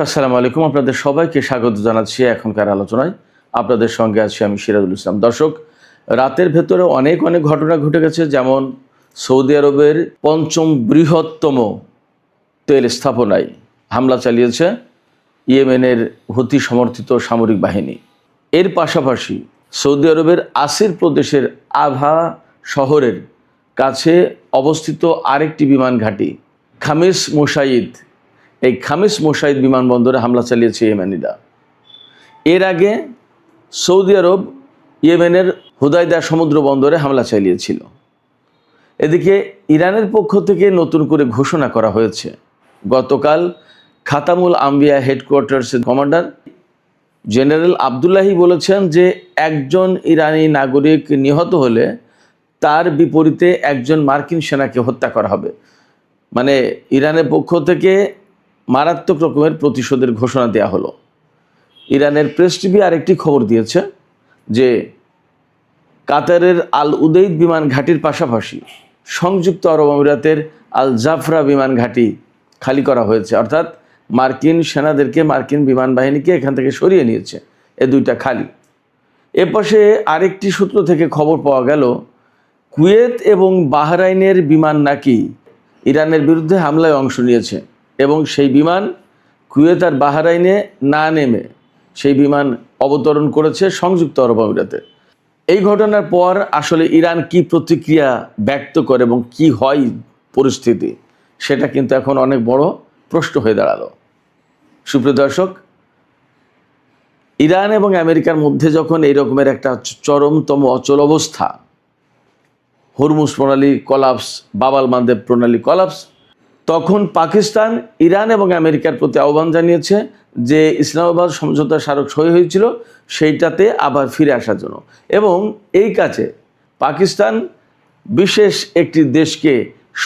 আসসালামু আলাইকুম। আপনাদের সবাইকে স্বাগত জানাচ্ছি এখনকার আলোচনায়। আপনাদের সঙ্গে আছি আমি সিরাজুল ইসলাম। দর্শক, রাতের ভেতরে অনেক ঘটনা ঘটে গেছে। যেমন সৌদি আরবের পঞ্চম বৃহত্তম তেল স্থাপনায় হামলা চালিয়েছে ইয়েমেনের হুতি সমর্থিত সামরিক বাহিনী। এর পাশাপাশি সৌদি আরবের আসির প্রদেশের আভা শহরের কাছে অবস্থিত আরেকটি বিমান ঘাঁটি খামিস মুশাইদ, এই খামিস মুশাইদ বিমানবন্দরে হামলা চালিয়েছে ইয়েমেনিরা। এর আগে সৌদি আরব ইয়েমেনের হুদাইদা সমুদ্র বন্দরে হামলা চালিয়েছিল। এদিকে ইরানের পক্ষ থেকে নতুন করে ঘোষণা করা হয়েছে। গতকাল খাতামুল আম্বিয়া হেডকোয়ার্টার্সের কমান্ডার জেনারেল আবদুল্লাহি বলেছেন যে একজন ইরানি নাগরিক নিহত হলে তার বিপরীতে একজন মার্কিন সেনাকে হত্যা করা হবে। মানে ইরানের পক্ষ থেকে মারাত্মক রকমের প্রতিশোধের ঘোষণা দেওয়া হলো। ইরানের প্রেস টিভি আরেকটি খবর দিয়েছে যে কাতারের আল উদেইদ বিমান ঘাঁটির পাশাপাশি সংযুক্ত আরব আমিরাতের আল জাফরা বিমান ঘাঁটি খালি করা হয়েছে, অর্থাৎ মার্কিন সেনাদেরকে, মার্কিন বিমান বাহিনীকে এখান থেকে সরিয়ে নিয়েছে। এ দুইটা খালি। এ পাশে আরেকটি সূত্র থেকে খবর পাওয়া গেল কুয়েত এবং বাহরাইনের বিমান নাকি ইরানের বিরুদ্ধে হামলায় অংশ নিয়েছে এবং সেই বিমান কুয়েত আর বাহরাইনে না নেমে সেই বিমান অবতরণ করেছে সংযুক্ত আরব আমিরাতে। এই ঘটনার পর আসলে ইরান কি প্রতিক্রিয়া ব্যক্ত করে এবং কি হয় পরিস্থিতি, সেটা কিন্তু এখন অনেক বড় প্রশ্ন হয়ে দাঁড়ালো। সুপ্রিয় দর্শক, ইরান এবং আমেরিকার মধ্যে যখন এই রকমের একটা চরমতম অচল অবস্থা, হরমুজ প্রণালী কলাপস, বাবাল মান্দেব প্রণালী কলাপস, তখন পাকিস্তান ইরান এবং আমেরিকার প্রতি আহ্বান জানিয়েছে যে ইসলামাবাদ সমঝোতা স্মারক সই হয়েছিল সেইটাতে আবার ফিরে আসার জন্য। এবং এই কাজে পাকিস্তান বিশেষ একটি দেশকে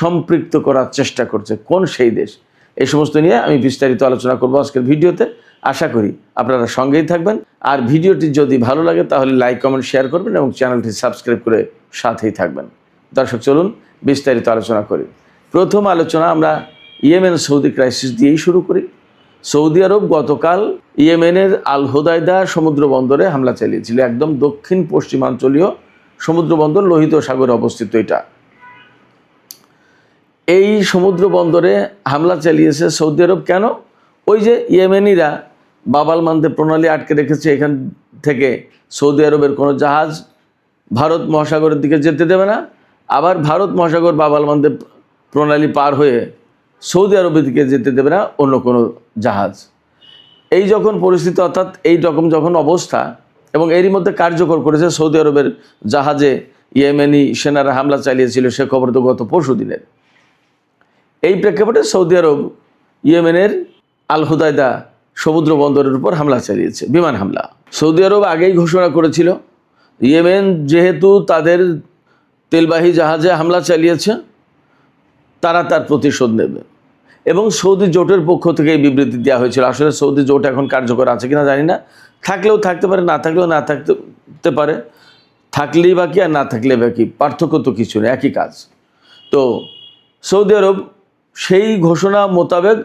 সম্পৃক্ত করার চেষ্টা করছে। কোন সেই দেশ? এই সমস্ত নিয়ে আমি বিস্তারিত আলোচনা করব আজকের ভিডিওতে। আশা করি আপনারা সঙ্গেই থাকবেন। আর ভিডিওটি যদি ভালো লাগে তাহলে লাইক, কমেন্ট, শেয়ার করবেন এবং চ্যানেলটি সাবস্ক্রাইব করে সাথেই থাকবেন। দর্শক, চলুন বিস্তারিত আলোচনা করি। প্রথম আলোচনা আমরা ইয়েমেন সৌদি ক্রাইসিস দিয়েই শুরু করি। সৌদি আরব গতকাল ইয়েমেনের আল হুদাইদা সমুদ্র বন্দরে হামলা চালিয়েছিল। একদম দক্ষিণ পশ্চিমাঞ্চলীয় সমুদ্র বন্দর, লোহিত সাগরে অবস্থিত এটা। এই সমুদ্র বন্দরে হামলা চালিয়েছে সৌদি আরব। কেন? ওই যে ইয়েমেনিরা বাবাল মান্দেব প্রণালী আটকে রেখেছে, এখান থেকে সৌদি আরবের কোনো জাহাজ ভারত মহাসাগরের দিকে যেতে দেবে না, আবার ভারত মহাসাগর বাবাল মান্দেব প্রণালী পার হয়ে সৌদি আরবের দিকে যেতে দেবে না অন্য কোনো জাহাজ। এই যখন পরিস্থিতি, অর্থাৎ এই রকম যখন অবস্থা, এবং এরই মধ্যে কার্যকর করেছে সৌদি আরবের জাহাজে ইয়েমেনি সেনারা হামলা চালিয়েছিল, সে খবর তো গত পরশু দিনের। এই প্রেক্ষাপটে সৌদি আরব ইয়েমেনের আল হুদাইদা সমুদ্র বন্দরের উপর হামলা চালিয়েছে, বিমান হামলা। সৌদি আরব আগেই ঘোষণা করেছিল ইয়েমেন যেহেতু তাদের তেলবাহী জাহাজে হামলা চালিয়েছে, তারা তার প্রতিশোধ নেবে। এবং সৌদি জোটের পক্ষ থেকে এই বিবৃতি দেওয়া হয়েছিল। আসলে সৌদি জোট এখন কার্যকর আছে কিনা জানি না, থাকলেও থাকতে পারে, না থাকলেও না থাকতে পারে। থাকলেই বাকি আর না থাকলে বাকি, পার্থক্য তো কিছু নেই, একই কাজ। তো সৌদি আরব সেই ঘোষণা মোতাবেক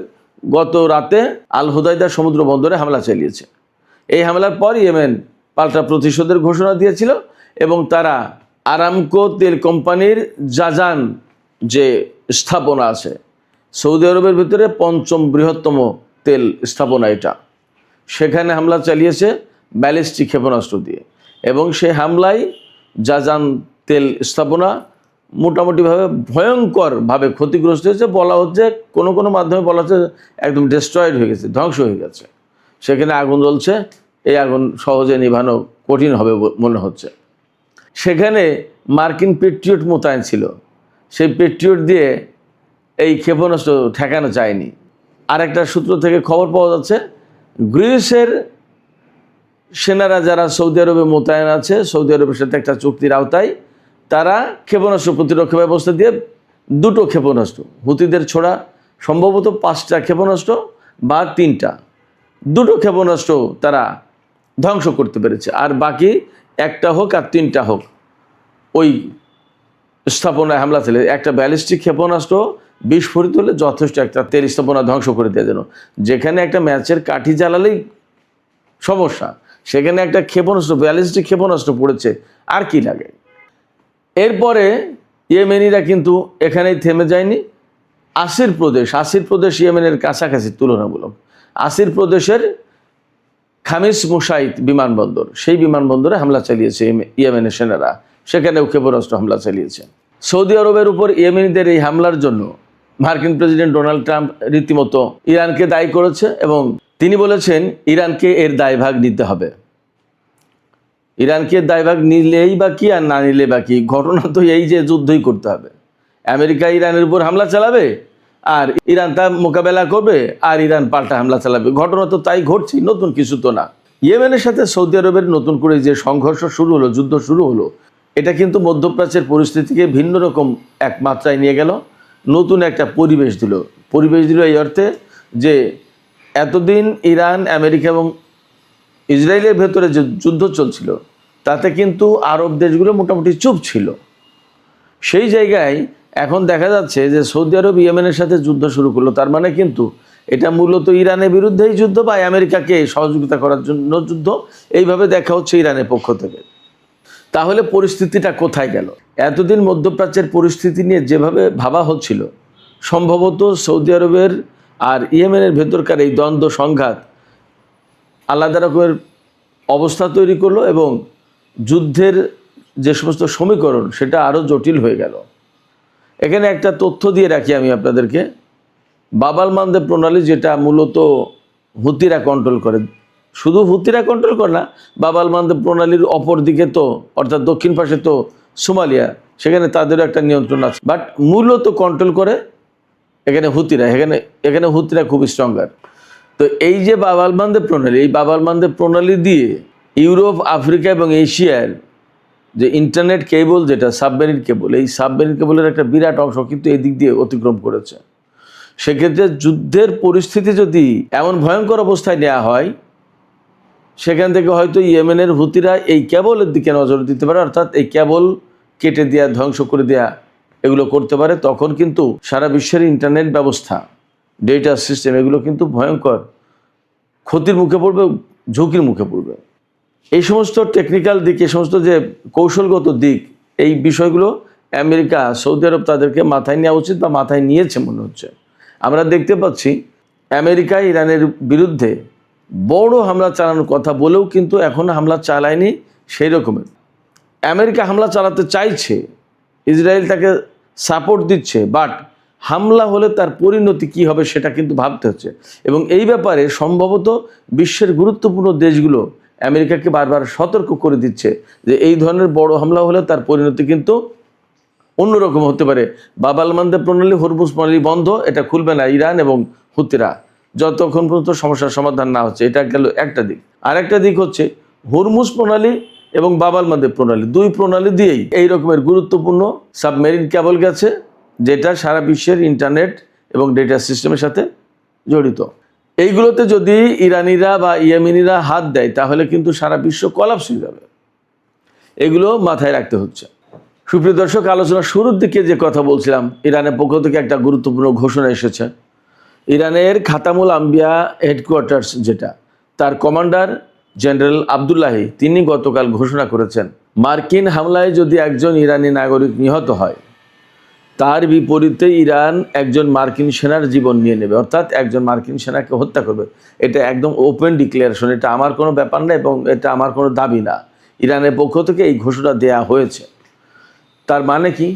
গত রাতে আল হুদাইদা সমুদ্র বন্দরে হামলা চালিয়েছে। এই হামলার পর ইয়েমেন পাল্টা প্রতিশোধের ঘোষণা দিয়েছিল এবং তারা আরামকো তেল কোম্পানির জাজান যে স্থাপনা আছে সৌদি আরবের ভিতরে পঞ্চম বৃহত্তম তেল স্থাপনা এটা, সেখানে হামলা চালিয়েছে ব্যালিস্টিক ক্ষেপণাস্ত্র দিয়ে। এবং সেই হামলায় জাজান তেল স্থাপনা মোটামুটিভাবে ভয়ঙ্করভাবে ক্ষতিগ্রস্ত হয়েছে। বলা হচ্ছে, কোনো মাধ্যমে বলা হচ্ছে একদম ডিস্ট্রয়েড হয়ে গেছে, ধ্বংস হয়ে গেছে। সেখানে আগুন জ্বলছে, এই আগুন সহজে নিভানো কঠিন হবে মনে হচ্ছে। সেখানে মার্কিন পেট্রিয়ট মোতায়েন ছিল, সেই পেট্রিয়ট দিয়ে এই ক্ষেপণাস্ত্র ঠেকানো যায়নি। আর একটা সূত্র থেকে খবর পাওয়া যাচ্ছে গ্রিসের সেনারা যারা সৌদি আরবে মোতায়েন আছে, সৌদি আরবের সাথে একটা চুক্তির আওতায় তারা ক্ষেপণাস্ত্র প্রতিরক্ষা ব্যবস্থা দিয়ে দুটো ক্ষেপণাস্ত্র, হুতিদের ছোড়া সম্ভবত 5টা ক্ষেপণাস্ত্র বা 3টা, দুটো ক্ষেপণাস্ত্র তারা ধ্বংস করতে পেরেছে। আর বাকি 1টা হোক আর 3টা হোক ওই স্থাপনায় হামলা চালিয়ে একটা ব্যালিস্টিক ক্ষেপণাস্ত্র বিস্ফোরিত হলে যথেষ্ট একটা তেল স্থাপনা ধ্বংস করে দেওয়া যেন। যেখানে একটা ম্যাচের কাঠি জ্বালালেই সমস্যা, সেখানে একটা ক্ষেপণাস্ত্র, ব্যালিস্টিক ক্ষেপণাস্ত্র পড়েছে, আর কি লাগে। এরপরে ইয়েমেনিরা কিন্তু এখানেই থেমে যায়নি। আসির প্রদেশ ইয়েমেনের কাছাকাছি তুলনামূলক। আসির প্রদেশের খামিস মুসাইদ বিমানবন্দর, সেই বিমানবন্দরে হামলা চালিয়েছে ইয়েমেনের সেনারা, সেখানেও ক্ষেপণাস্ত্র হামলা চালিয়েছে। সৌদি আরবের উপর ইয়েমেনিদের এই হামলার জন্য মার্কিন প্রেসিডেন্ট ডোনাল্ড ট্রাম্প রীতিমতো ইরানকে দায়ী করেছে এবং তিনি বলেছেন ইরানকে এর দায়ভাগ নিতে হবে। ইরানকে দায়ভাগ নিলেই বা কি আর না নিলে বা কি, ঘটনা তো এই যে যুদ্ধই করতে হবে। আমেরিকা ইরানের উপর হামলা চালাবে আর ইরান তা মোকাবেলা করবে, আর ইরান পাল্টা হামলা চালাবে। ঘটনা তো তাই ঘটছে, নতুন কিছু তো না। ইয়েমেনের সাথে সৌদি আরবের নতুন করে যে সংঘর্ষ শুরু হলো, যুদ্ধ শুরু হলো, এটা কিন্তু মধ্যপ্রাচ্যের পরিস্থিতিকে ভিন্ন রকম এক মাত্রায় নিয়ে গেল, নতুন একটা পরিবেশ দিল এই অর্থে যে এতদিন ইরান, আমেরিকা এবং ইসরায়েলের ভেতরে যে যুদ্ধ চলছিল তাতে কিন্তু আরব দেশগুলো মোটামুটি চুপ ছিল। সেই জায়গায় এখন দেখা যাচ্ছে যে সৌদি আরব ইয়েমেনের সাথে যুদ্ধ শুরু করলো। তার মানে কিন্তু এটা মূলত ইরানের বিরুদ্ধেই যুদ্ধ বা আমেরিকাকে সহযোগিতা করার জন্য যুদ্ধ, এইভাবে দেখা হচ্ছে ইরানের পক্ষ থেকে। তাহলে পরিস্থিতিটা কোথায় গেল? এতদিন মধ্যপ্রাচ্যের পরিস্থিতি নিয়ে যেভাবে ভাবা হচ্ছিল, সম্ভবত সৌদি আরবের আর ইয়েমেনের ভেতরকার এই দ্বন্দ্ব সংঘাত আলাদা রকমের অবস্থা তৈরি করলো এবং যুদ্ধের যে সমস্ত সমীকরণ সেটা আরও জটিল হয়ে গেল। এখানে একটা তথ্য দিয়ে রাখি আমি আপনাদেরকে। বাবাল মানদেব প্রণালী, যেটা মূলত হুতিরা কন্ট্রোল করে, শুধু হুতিরা কন্ট্রোল করে না, বাবাল মানদেব প্রণালীর অপর দিকে তো অর্থাৎ দক্ষিণ পাশে তো সোমালিয়া, সেখানে তাদেরও একটা নিয়ন্ত্রণ আছে, বাট মূলত কন্ট্রোল করে এখানে হুতিরা। এখানে হুতিরা খুব স্ট্রঙ্গার। তো এই যে বাবাল মানদেব প্রণালী, এই বাবাল মানদেব প্রণালী দিয়ে ইউরোপ, আফ্রিকা এবং এশিয়ার যে ইন্টারনেট কেবল, যেটা সাবমেরিন কেবল, এই সাবমেরিন কেবলের একটা বিরাট অংশ কিন্তু এই দিক দিয়ে অতিক্রম করেছে। সেক্ষেত্রে যুদ্ধের পরিস্থিতি যদি এমন ভয়ঙ্কর অবস্থায় নেওয়া হয়, সেখান থেকে হয়তো ইয়েমেনের হুতিরা এই কেবলের দিকে নজর দিতে পারে, অর্থাৎ এই কেবল কেটে দেওয়া, ধ্বংস করে দেওয়া, এগুলো করতে পারে। তখন কিন্তু সারা বিশ্বের ইন্টারনেট ব্যবস্থা, ডেটা সিস্টেম, এগুলো কিন্তু ভয়ঙ্কর ক্ষতির মুখে পড়বে, ঝুঁকির মুখে পড়বে। এই সমস্ত টেকনিক্যাল দিক, এই সমস্ত যে কৌশলগত দিক, এই বিষয়গুলো আমেরিকা, সৌদি আরব তাদেরকে মাথায় নেওয়া উচিত বা মাথায় নিয়েছে মনে হচ্ছে। আমরা দেখতে পাচ্ছি আমেরিকা ইরানের বিরুদ্ধে বড় হামলা চালানোর কথা বলেও কিন্তু এখনও হামলা চালায়নি সেই রকমের। আমেরিকা হামলা চালাতে চাইছে, ইসরায়েল তাকে সাপোর্ট দিচ্ছে, বাট হামলা হলে তার পরিণতি কী হবে সেটা কিন্তু ভাবতে হচ্ছে। এবং এই ব্যাপারে সম্ভবত বিশ্বের গুরুত্বপূর্ণ দেশগুলো আমেরিকাকে বারবার সতর্ক করে দিচ্ছে যে এই ধরনের বড় হামলা হলে তার পরিণতি কিন্তু অন্যরকম হতে পারে। বাবাল মানদেব প্রণালী, হরমুজ প্রণালী বন্ধ, এটা খুলবে না ইরান এবং হুতিরা যতক্ষণ পর্যন্ত সমস্যার সমাধান না হচ্ছে। এটা গেল একটা দিক। আরেকটা দিক হচ্ছে হরমুজ প্রণালী এবং বাবাল মানদেব প্রণালী, দুই প্রণালী দিয়েই এই রকমের গুরুত্বপূর্ণ সাবমেরিন কেবল গেছে, যেটা সারা বিশ্বের ইন্টারনেট এবং ডেটা সিস্টেমের সাথে জড়িত। এইগুলোতে যদি ইরানিরা বা ইয়েমেনিরা হাত দেয় তাহলে কিন্তু সারা বিশ্ব কলাপস হয়ে যাবে। এগুলো মাথায় রাখতে হচ্ছে। সুপ্রিয় দর্শক, আলোচনার শুরুর দিকে যে কথা বলছিলাম, ইরানের পক্ষ থেকে একটা গুরুত্বপূর্ণ ঘোষণা এসেছে। ইরানের খাতামুল আম্বিয়া হেডকোয়ার্টার্স, যেটা তার কমান্ডার জেনারেল আবদুল্লাহি, তিনি গতকাল ঘোষণা করেছেন মার্কিন হামলায় যদি একজন ইরানি নাগরিক নিহত হয়, তার বিপরীতে ইরান একজন মার্কিন সেনার জীবন নিয়ে নেবে, অর্থাৎ একজন মার্কিন সেনাকে হত্যা করবে। এটা একদম ওপেন ডিক্লারেশন, এটা আমার কোনো ব্যাপার না এবং এটা আমার কোনো দাবি না। ইরানের পক্ষ থেকে এই ঘোষণা দেয়া হয়েছে। তার মানে কি?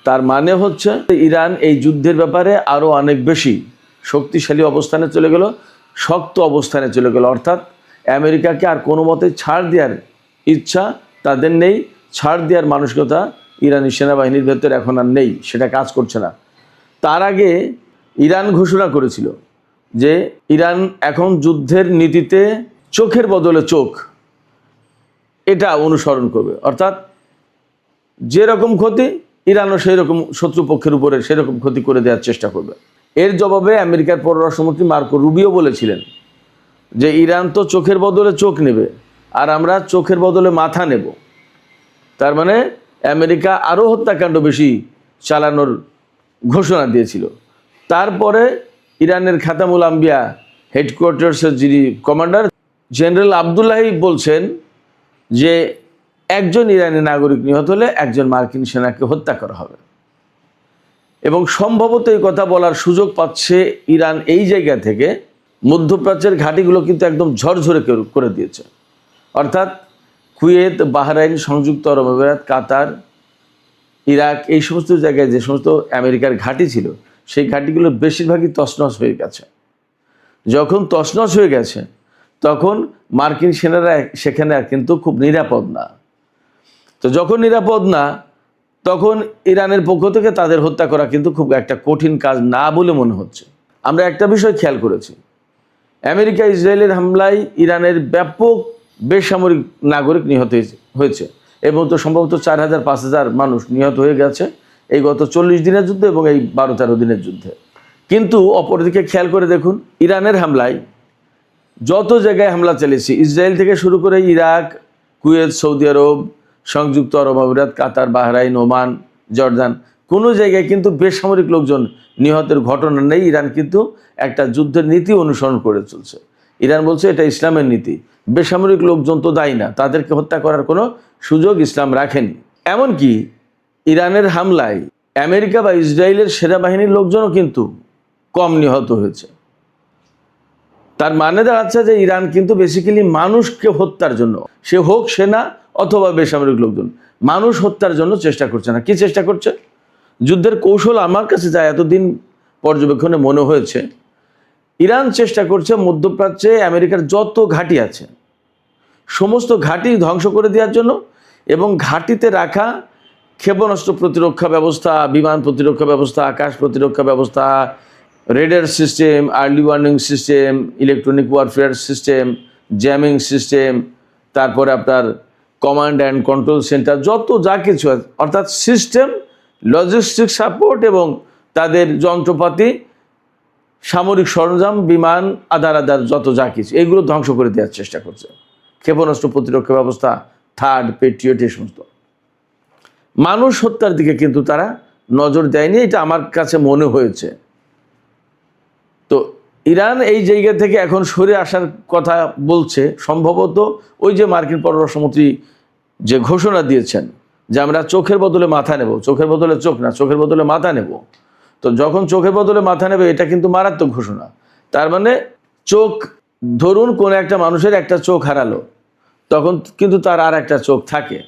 তার মানে হচ্ছে ইরান এই যুদ্ধের ব্যাপারে আরও অনেক বেশি শক্তিশালী অবস্থানে চলে গেল, শক্ত অবস্থানে চলে গেল। অর্থাৎ আমেরিকাকে আর কোনো মতে ছাড় দেওয়ার ইচ্ছা তাদের নেই, ছাড় দেওয়ার মানসিকতা ইরানি সেনাবাহিনীর ভেতরে এখন আর নেই, সেটা কাজ করছে না। তার আগে ইরান ঘোষণা করেছিল যে ইরান এখন যুদ্ধের নীতিতে চোখের বদলে চোখ এটা অনুসরণ করবে, অর্থাৎ যেরকম ক্ষতি ইরানও সেই রকম শত্রুপক্ষের উপরে সেরকম ক্ষতি করে দেওয়ার চেষ্টা করবে। এর জবাবে আমেরিকার পররাষ্ট্রমন্ত্রী মার্কো রুবিও বলেছিলেন যে ইরান তো চোখের বদলে চোখ নেবে আর আমরা চোখের বদলে মাথা নেব। তার মানে আমেরিকা আরও হত্যাকাণ্ড বেশি চালানোর ঘোষণা দিয়েছিল। তারপরে ইরানের খাতামুল আম্বিয়া হেডকোয়ার্টার্সের যিনি কমান্ডার জেনারেল আবদুল্লাহি বলছেন যে একজন ইরানি নাগরিক নিহত হলে একজন মার্কিন সেনাকে হত্যা করা হবে। এবং সম্ভবত এই কথা বলার সুযোগ পাচ্ছে ইরান এই জায়গা থেকে মধ্যপ্রাচ্যের ঘাঁটিগুলো কিন্তু একদম ঝরঝরে করে দিয়েছে। অর্থাৎ কুয়েত, বাহরাইন, সংযুক্ত আরব আমিরাত, কাতার, ইরাক, এই সমস্ত জায়গায় যে সমস্ত আমেরিকার ঘাঁটি ছিল সেই ঘাঁটিগুলো বেশিরভাগই তছনছ হয়ে গেছে। যখন তছনছ হয়ে গেছে তখন মার্কিন সেনারা সেখানে কিন্তু খুব নিরাপদ না। তো যখন নিরাপদ না, তখন ইরানের পক্ষ থেকে তাদের হত্যা করা কিন্তু খুব একটা কঠিন কাজ না বলে মনে হচ্ছে। আমরা একটা বিষয় খেয়াল করেছি, আমেরিকা ইসরায়েলের হামলায় ইরানের ব্যাপক বেসামরিক নাগরিক নিহত হয়েছে এবং তো সম্ভবত 4000-5000 মানুষ নিহত হয়ে গেছে এই গত 40 দিনের যুদ্ধে এবং এই 12-13 দিনের যুদ্ধে। কিন্তু অপরদিকে খেয়াল করে দেখুন, ইরানের হামলায় যত জায়গায় হামলা চালিয়েছে, ইসরায়েল থেকে শুরু করে ইরাক, কুয়েত, সৌদি আরব, সংযুক্ত আরব আমিরাত, কাতার, বাহরাইন, ওমান, জর্দান, কোনো জায়গায় কিন্তু বেসামরিক লোকজন নিহতের ঘটনা নেই। ইরান কিন্তু একটা যুদ্ধের নীতি অনুসরণ করে চলছে। ইরান বলছে এটা ইসলামের নীতি, বেসামরিক লোকজন তো দায়ী না, তাদেরকে হত্যা করার কোনো সুযোগ ইসলাম রাখেনি। এমনকি ইরানের হামলায় আমেরিকা বা ইসরায়েলের সেনাবাহিনীর লোকজনও কিন্তু কম নিহত হয়েছে। তার মানে দাঁড়াচ্ছে যে ইরান কিন্তু বেসিক্যালি মানুষকে হত্যার জন্য, সে হোক সেনা অথবা বেসামরিক লোকজন, মানুষ হত্যার জন্য চেষ্টা করছে না। কি চেষ্টা করছে? যুদ্ধের কৌশল আমার কাছে যা এতদিন পর্যবেক্ষণে মনে হয়েছে, ইরান চেষ্টা করছে মধ্যপ্রাচ্যে আমেরিকার যত ঘাঁটি আছে সমস্ত ঘাঁটি ধ্বংস করে দেওয়ার জন্য এবং ঘাঁটিতে রাখা ক্ষেপণাস্ত্র প্রতিরক্ষা ব্যবস্থা, বিমান প্রতিরক্ষা ব্যবস্থা, আকাশ প্রতিরক্ষা ব্যবস্থা, radar system, early warning system, electronic warfare system, jamming system, তারপরে আপনার কমান্ড অ্যান্ড কন্ট্রোল সেন্টার, যত যা কিছু আছে, অর্থাৎ সিস্টেম, লজিস্টিক সাপোর্ট এবং তাদের যন্ত্রপাতি, সামরিক সরঞ্জাম, বিমান, আদার যত যা কিছু, এগুলো ধ্বংস করে দেওয়ার চেষ্টা করছে। ক্ষেপণাস্ত্র প্রতিরক্ষা ব্যবস্থা, থার্ড, পেট্রিয়ট, এই সমস্ত। মানুষ হত্যার দিকে কিন্তু তারা নজর দেয়নি, এটা আমার কাছে মনে হয়েছে। তো ইরান এই জায়গা থেকে এখন সরে আসার কথা বলছে, সম্ভবত ওই যে মার্কিন পররাষ্ট্রমন্ত্রী যে ঘোষণা দিয়েছেন যে আমরা চোখের বদলে মাথা নেব, চোখের বদলে চোখ না, চোখের বদলে মাথা নেব। তো যখন চোখের বদলে মাথা নেবে, এটা কিন্তু মারাত্মক ঘোষণা। তার মানে চোখ, ধরুন কোনো একটা মানুষের একটা চোখ হারালো, তখন কিন্তু তার আর একটা চোখ থাকে,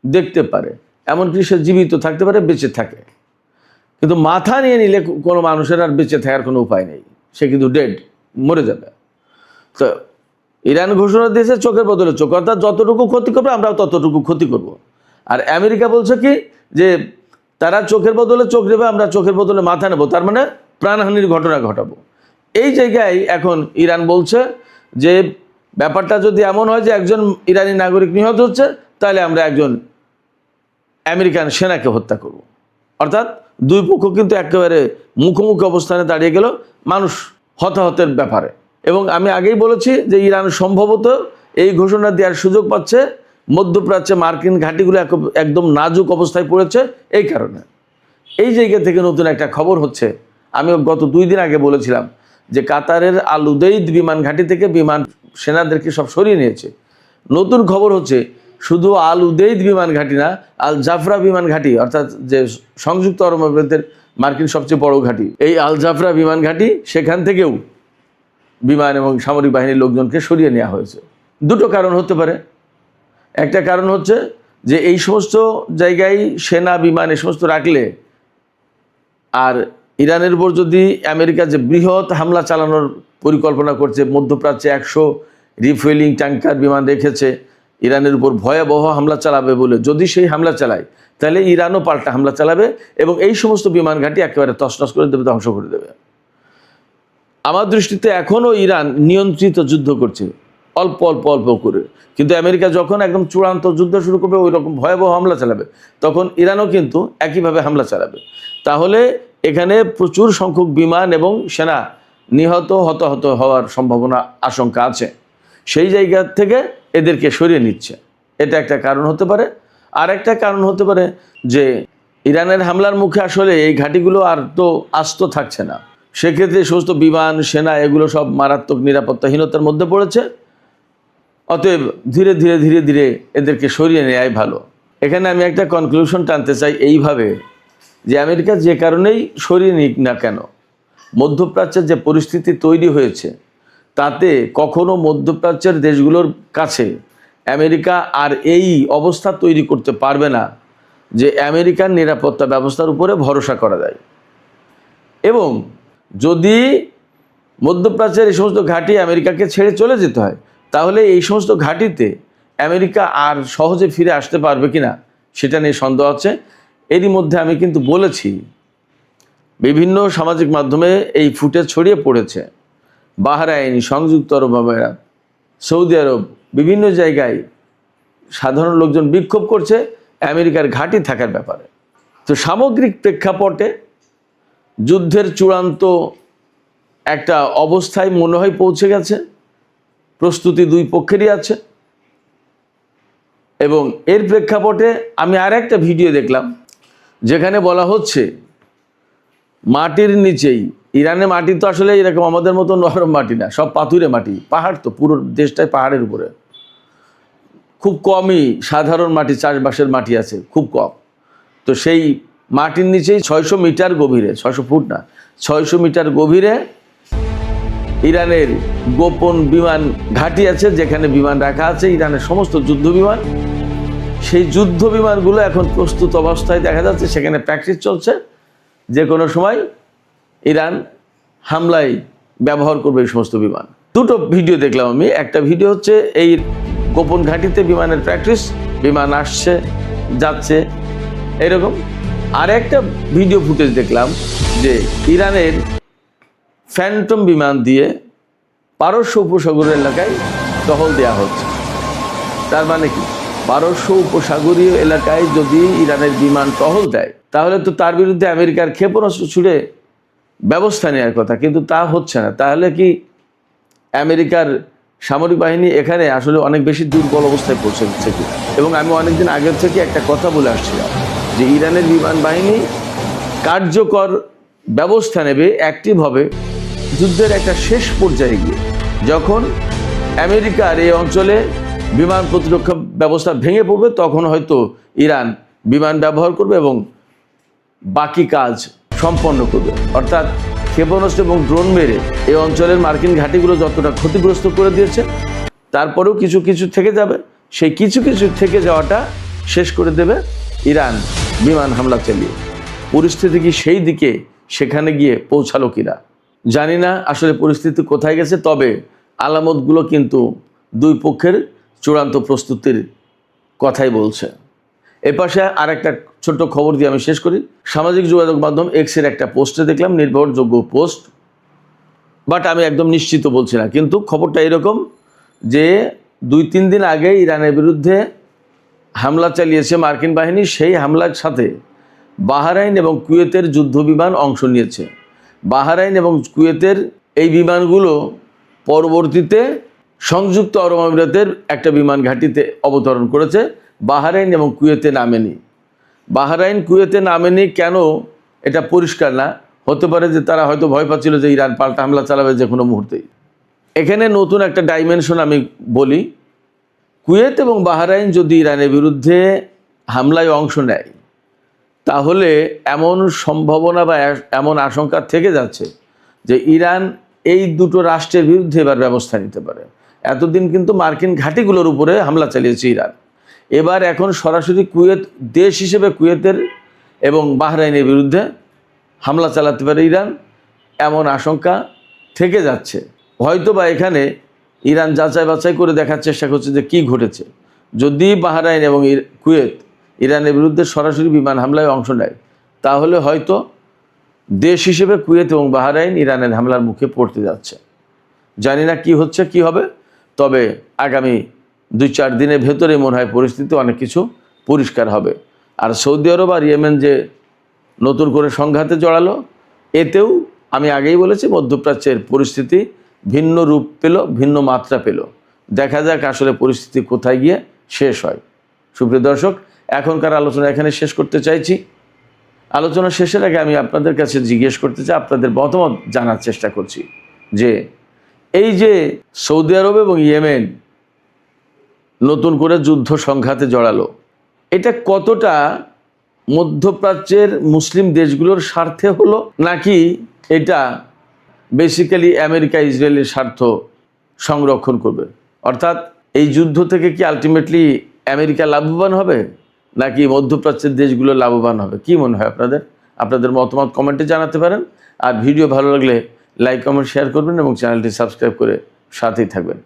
দেখতে পারে, এমনকি সে জীবিত থাকতে পারে, বেঁচে থাকে। কিন্তু মাথা নিয়ে নিলে কোনো মানুষের আর বেঁচে থাকার কোনো উপায় নেই, সে কিন্তু ডেড, মরে যাবে। তো ইরান ঘোষণা দিয়েছে চোখের বদলে চোখ, অর্থাৎ যতটুকু ক্ষতি করবে আমরাও ততটুকু ক্ষতি করব। আর আমেরিকা বলছে কি যে তারা চোখের বদলে চোখ নেবে, আমরা চোখের বদলে মাথা নেব, তার মানে প্রাণহানির ঘটনা ঘটাবো। এই জায়গায় এখন ইরান বলছে যে ব্যাপারটা যদি এমন হয় যে একজন ইরানি নাগরিক নিহত হচ্ছে, তাহলে আমরা একজন আমেরিকান সেনাকে হত্যা করব। অর্থাৎ দুই পক্ষ কিন্তু একেবারে মুখোমুখি অবস্থানে দাঁড়িয়ে গেল মানুষ হতাহতের ব্যাপারে। এবং আমি আগেই বলেছি যে ইরান সম্ভবত এই ঘোষণা দেওয়ার সুযোগ পাচ্ছে মধ্যপ্রাচ্যে মার্কিন ঘাঁটিগুলো একদম নাজুক অবস্থায় পড়েছে এই কারণে। এই জায়গা থেকে নতুন একটা খবর হচ্ছে, আমি গত 2 দিন আগে বলেছিলাম যে কাতারের আল উদেইদ বিমান ঘাঁটি থেকে বিমান সেনাদেরকে সব সরিয়ে নিয়েছে। নতুন খবর হচ্ছে শুধু আল উদেইদ বিমান ঘাঁটি না, আল জাফরা বিমান ঘাঁটি, অর্থাৎ যে সংযুক্ত আরব আমিরাতের মার্কিন সবচেয়ে বড় ঘাঁটি, এই আল জাফরা বিমান ঘাঁটি, সেখান থেকেও বিমান এবং সামরিক বাহিনীর লোকজনকে সরিয়ে নেওয়া হয়েছে। দুটো কারণ হতে পারে। একটা কারণ হচ্ছে যে এই সমস্ত জায়গায় সেনা, বিমান, এই সমস্ত রাখলে আর ইরানের উপর যদি আমেরিকা যে বৃহৎ হামলা চালানোর পরিকল্পনা করছে, মধ্যপ্রাচ্যে 100 রিফুয়েলিং ট্যাঙ্কার বিমান রেখেছে ইরানের উপর ভয়াবহ হামলা চালাবে বলে, যদি সেই হামলা চালায় তাহলে ইরানও পাল্টা হামলা চালাবে এবং এই সমস্ত বিমান ঘাঁটি একেবারে তছনছ করে দেবে, ধ্বংস করে দেবে। আমার দৃষ্টিতে এখনও ইরান নিয়ন্ত্রিত যুদ্ধ করছে, অল্প অল্প অল্প করে, কিন্তু আমেরিকা যখন একদম চূড়ান্ত যুদ্ধ শুরু করবে, ওই রকম ভয়াবহ হামলা চালাবে, তখন ইরানও কিন্তু একইভাবে হামলা চালাবে। তাহলে এখানে প্রচুর সংখ্যক বিমান এবং সেনা নিহত, হতাহত হওয়ার সম্ভাবনা, আশঙ্কা আছে। সেই জায়গা থেকে এদেরকে সরিয়ে নিচ্ছে, এটা একটা কারণ হতে পারে। আর একটা কারণ হতে পারে যে ইরানের হামলার মুখে আসলে এই ঘাঁটিগুলো আর তো আস্ত থাকছে না। সেক্ষেত্রে সমস্ত বিমান, সেনা এগুলো সব মারাত্মক নিরাপত্তাহীনতার মধ্যে পড়েছে। অতএব ধীরে ধীরে ধীরে ধীরে এদেরকে সরিয়ে নেওয়াই ভালো। এখানে আমি একটা কনক্লুশন টানতে চাই এইভাবে, যে আমেরিকা যে কারণেই সরিয়ে নিক না কেন, মধ্যপ্রাচ্যের যে পরিস্থিতি তৈরি হয়েছে তাতে কখনো মধ্যপ্রাচ্যের দেশগুলোর কাছে আমেরিকা আর এই অবস্থা তৈরি করতে পারবে না যে আমেরিকার নিরাপত্তা ব্যবস্থার উপরে ভরসা করা যায়। এবং যদি মধ্যপ্রাচ্যের এই সমস্ত ঘাঁটি আমেরিকাকে ছেড়ে চলে যেতে হয়, তাহলে এই সমস্ত ঘাঁটিতে আমেরিকা আর সহজে ফিরে আসতে পারবে কিনা সেটা নিয়ে সন্দেহ আছে। এরই মধ্যে আমি কিন্তু বলেছি, বিভিন্ন সামাজিক মাধ্যমে এই ফুটেজ ছড়িয়ে পড়েছে। বাহরাইন, সংযুক্ত আরব আমিরাত, সৌদি আরব, বিভিন্ন জায়গায় সাধারণ লোকজন বিক্ষোভ করছে আমেরিকার ঘাঁটি থাকার ব্যাপারে। তো সামগ্রিক প্রেক্ষাপটে যুদ্ধের চূড়ান্ত একটা অবস্থায় মনে হয় পৌঁছে গেছে। প্রস্তুতি দুই পক্ষেরই আছে। এবং এর প্রেক্ষাপটে আমি আর একটা ভিডিও দেখলাম যেখানে বলা হচ্ছে মাটির নিচেই, ইরানে মাটি তো আসলে এরকম আমাদের মতো নরম মাটি না, সব পাথুরে মাটি, পাহাড় তো, পুরো দেশটাই পাহাড়ের উপরে। খুব কমই সাধারণ মাটি, চাষবাসের মাটি আছে, খুব কম। তো সেই মাটির নিচেই 600 মিটার গভীরে, 600 ফুট না, 600 মিটার গভীরে ইরানের গোপন বিমান ঘাঁটি আছে, যেখানে বিমান রাখা আছে ইরানের সমস্ত যুদ্ধ বিমান। সেই যুদ্ধ বিমানগুলো এখন প্রস্তুত অবস্থায় দেখা যাচ্ছে, সেখানে প্র্যাকটিস চলছে। যে কোনো সময় ইরান হামলায় ব্যবহার করবে এই সমস্ত বিমান। দুটো ভিডিও দেখলাম আমি। একটা ভিডিও হচ্ছে এই গোপন ঘাঁটিতে বিমানের প্র্যাকটিস, বিমান আসছে যাচ্ছে এরকম। আর একটা ভিডিও ফুটেজ দেখলাম যে ইরানের ফ্যান্টম বিমান দিয়ে পারস্য উপসাগর এলাকায় টহল দেওয়া হচ্ছে। তার মানে কি, পারস্য উপসাগরীয় এলাকায় যদি ইরানের বিমান টহল দেয়, তাহলে তো তার বিরুদ্ধে আমেরিকার ক্ষেপণাস্ত্র ছুড়ে ব্যবস্থা নেওয়ার কথা, কিন্তু তা হচ্ছে না। তাহলে কি আমেরিকার সামরিক বাহিনী এখানে আসলে অনেক বেশি দুর্বল অবস্থায় পৌঁছে দিচ্ছে কি? এবং আমি অনেকদিন আগের থেকে একটা কথা বলে আসছিলাম যে ইরানের বিমান বাহিনী কার্যকর ব্যবস্থা নেবে অ্যাক্টিভ হবে যুদ্ধের একটা শেষ পর্যায়ে গিয়ে, যখন আমেরিকার এই অঞ্চলে বিমান প্রতিরক্ষা ব্যবস্থা ভেঙে পড়বে, তখন হয়তো ইরান বিমান ব্যবহার করবে এবং বাকি কাজ সম্পন্ন করবে। অর্থাৎ ক্ষেপণাস্ত্র এবং ড্রোন মেরে এই অঞ্চলের মার্কিন ঘাঁটিগুলো যতটা ক্ষতিগ্রস্ত করে দিয়েছে, তারপরেও কিছু কিছু থেকে যাবে। সেই কিছু কিছু থেকে যাওয়াটা শেষ করে দেবে ইরান বিমান হামলা চালিয়ে। পরিস্থিতি কি সেই দিকে সেখানে গিয়ে পৌঁছালো কিনা জানি না, আসলে পরিস্থিতি কোথায় গেছে। তবে আলামতগুলো কিন্তু দুই পক্ষের চূড়ান্ত প্রস্তুতির কথাই বলছে। এপাশে আর একটা ছোট্ট খবর দিয়ে আমি শেষ করি। সামাজিক যোগাযোগ মাধ্যম এক্সের একটা পোস্টে দেখলাম, নির্ভরযোগ্য পোস্ট, বাট আমি একদম নিশ্চিত বলছি না, কিন্তু খবরটা এরকম যে 2-3 দিন আগে ইরানের বিরুদ্ধে হামলা চালিয়েছে মার্কিন বাহিনী। সেই হামলার সাথে বাহরাইন এবং কুয়েতের যুদ্ধ বিমান অংশ নিয়েছে। বাহরাইন এবং কুয়েতের এই বিমানগুলো পরবর্তীতে সংযুক্ত আরব আমিরাতের একটা বিমান ঘাঁটিতে অবতরণ করেছে। বাহরাইন এবং কুয়েতে নামেনি। বাহরাইন কুয়েতে নামেনি কেন এটা পরিষ্কার না। হতে পারে যে তারা হয়তো ভয় পাচ্ছিল যে ইরান পাল্টা হামলা চালাবে যে কোনো মুহূর্তেই। এখানে নতুন একটা ডাইমেনশন আমি বলি, কুয়েত এবং বাহরাইন যদি ইরানের বিরুদ্ধে হামলায় অংশ নেয়, তাহলে এমন সম্ভাবনা বা এমন আশঙ্কা থেকে যাচ্ছে যে ইরান এই দুটো রাষ্ট্রের বিরুদ্ধে এবার ব্যবস্থা নিতে পারে। এতদিন কিন্তু মার্কিন ঘাঁটিগুলোর উপরে হামলা চালিয়েছে ইরান, এবার এখন সরাসরি কুয়েত দেশ হিসেবে কুয়েতের এবং বাহরাইনের বিরুদ্ধে হামলা চালাতে পারে ইরান, এমন আশঙ্কা থেকে যাচ্ছে। হয়তো বা এখানে ইরান যাচাই বাছাই করে দেখার চেষ্টা করছে যে কী ঘটেছে। যদি বাহরাইন এবং কুয়েত ইরানের বিরুদ্ধে সরাসরি বিমান হামলায় অংশ নেয়, তাহলে হয়তো দেশ হিসেবে কুয়েত এবং বাহরাইন ইরানের হামলার মুখে পড়তে যাচ্ছে। জানি না কি হচ্ছে কি হবে, তবে আগামী 2-4 দিনের ভেতরে মনে হয় পরিস্থিতি অনেক কিছু পরিষ্কার হবে। আর সৌদি আরব আর ইয়েমেন যে নতুন করে সংঘাতে জড়ালো, এতেও আমি আগেই বলেছি মধ্যপ্রাচ্যের পরিস্থিতি ভিন্ন রূপ পেল, ভিন্ন মাত্রা পেল। দেখা যাক আসলে পরিস্থিতি কোথায় গিয়ে শেষ হয়। সুপ্রিয় দর্শক, এখনকার আলোচনা এখানে শেষ করতে চাইছি। আলোচনা শেষের আগে আমি আপনাদের কাছে জিজ্ঞেস করতে চাই, আপনাদের মতামত জানার চেষ্টা করছি যে এই যে সৌদি আরব এবং ইয়েমেন নতুন করে যুদ্ধ সংঘাতে জড়ালো, এটা কতটা মধ্যপ্রাচ্যের মুসলিম দেশগুলোর স্বার্থে হলো, নাকি এটা বেসিক্যালি আমেরিকা ইসরায়েলের স্বার্থ সংরক্ষণ করবে? অর্থাৎ এই যুদ্ধ থেকে কি আলটিমেটলি আমেরিকা লাভবান হবে, নাকি মধ্যপ্রাচ্যের দেশগুলো লাভবান হবে? কি মনে হয় আপনাদের? আপনাদের মতামত কমেন্টে জানাতে পারেন। আর ভিডিও ভালো লাগলে লাইক কমেন্ট শেয়ার করবেন এবং চ্যানেলটি সাবস্ক্রাইব করে সাথেই থাকবেন।